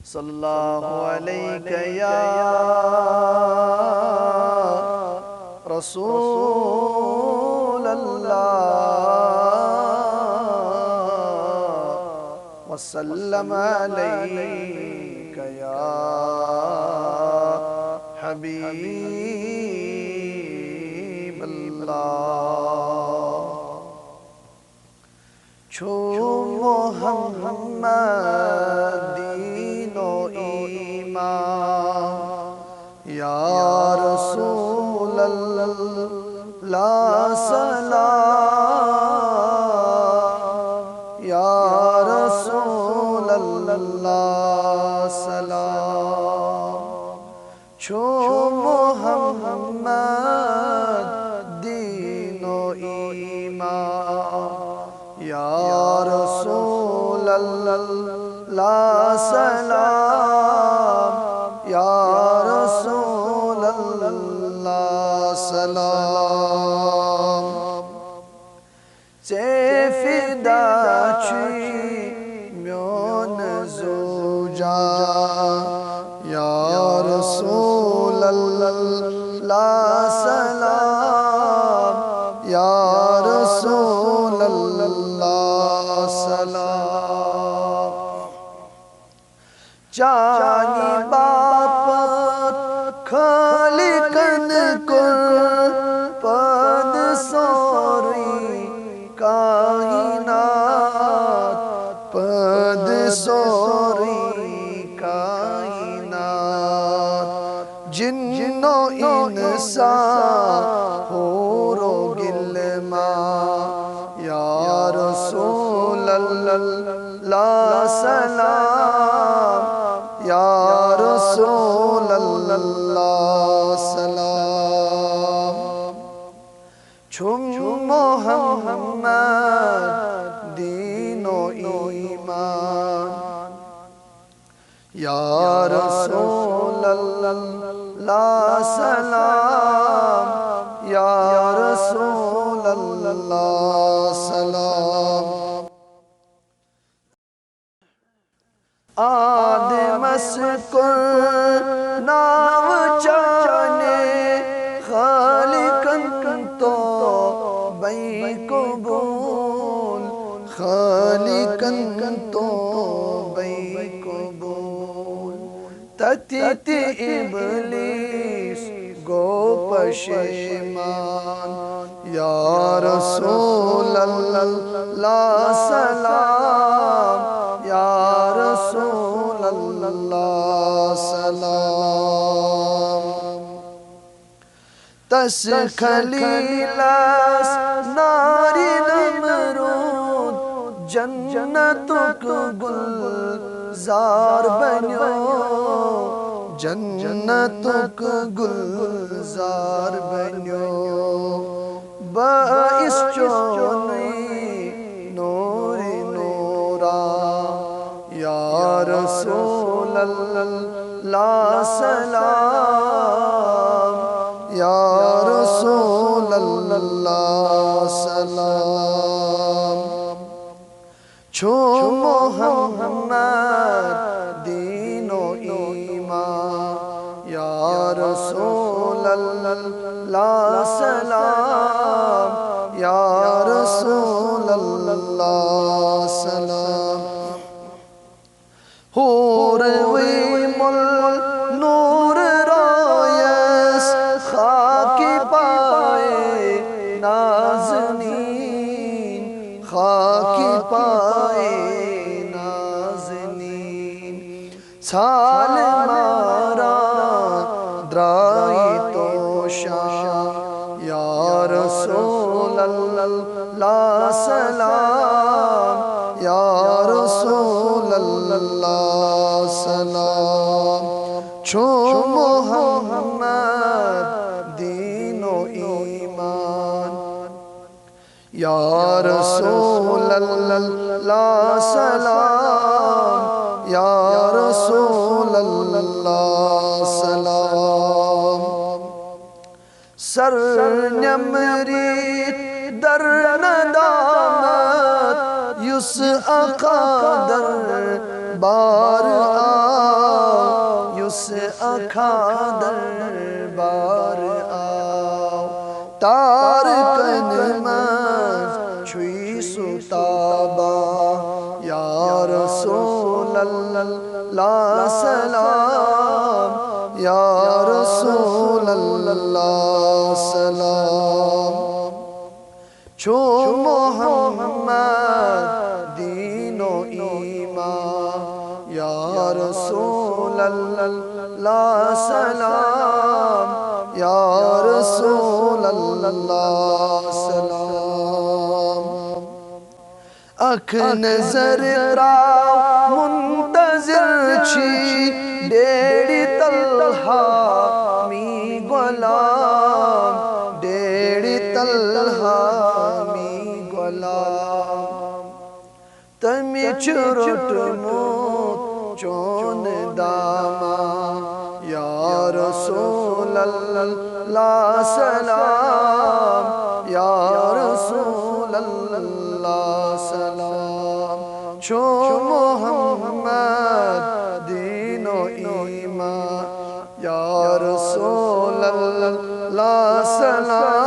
صلی اللہ علیہ یا رسول اللہ وسلم علیک یا حبیب اللہ چھو محمد دین و ایمان یا رسول اللہ سلام یا رسول اللہ سلام چھو محمد دین و ایمان یا رسول اللہ سلام یا رسول اللہ سلام فدا چی میون زوجا یا رسول اللہ سلام یا رسول اللہ سلام جانی باپت خالقن قربان سوری کائنات پد سوری کائنات جن و انسان حور و گلما یا رسول اللہ سلام یا رسول اللہ سلام چھو محمد دین و ایمان یا رسول اللہ سلام یا رسول اللہ سلام آدم اسکر ناو چانے خالقن تو بے قبول خالقن تو بے قبول تتیت ابلیس گو پشیمان یا رسول اللہ سلام یا رسول اللہ سلام تس خلیلس ناری نمرود جنتک گلزار بنیو جنتک گلزار بنیو باعث چونی نور نورا یا رسول اللہ سلام یا رسول اللہ سلام چھو محمد دین و ایمان یا رسول اللہ سلام یا رسول اللہ سلام حور ویمل نور رایس خاکی پائے نازنین خاکی پائے نازنین سال مارا درائی توشا یا رسول اللہ سلام یا رسول اللہ سلام چھو محمد دین و ایمان یا رسول اللہ سلام یا رسول اللہ سلام سر نمرید در ندامت یس اقادر بار جس اکھا دربار آو تار کنمز چھوئی ستابا یا رسول اللہ سلام یا رسول اللہ سلام چھو محمد دین و ایمان یا رسول اللہ سلام یا رسول اللہ سلام اکھ نظر را منتظر چھی ڈیڑی طلحہ می غلام ڈیڑی طلحہ می غلام تمی چروٹ موت چون داما یا رسول اللہ سلام یا رسول اللہ سلام چھو محمد دین و ایمان یا رسول اللہ سلام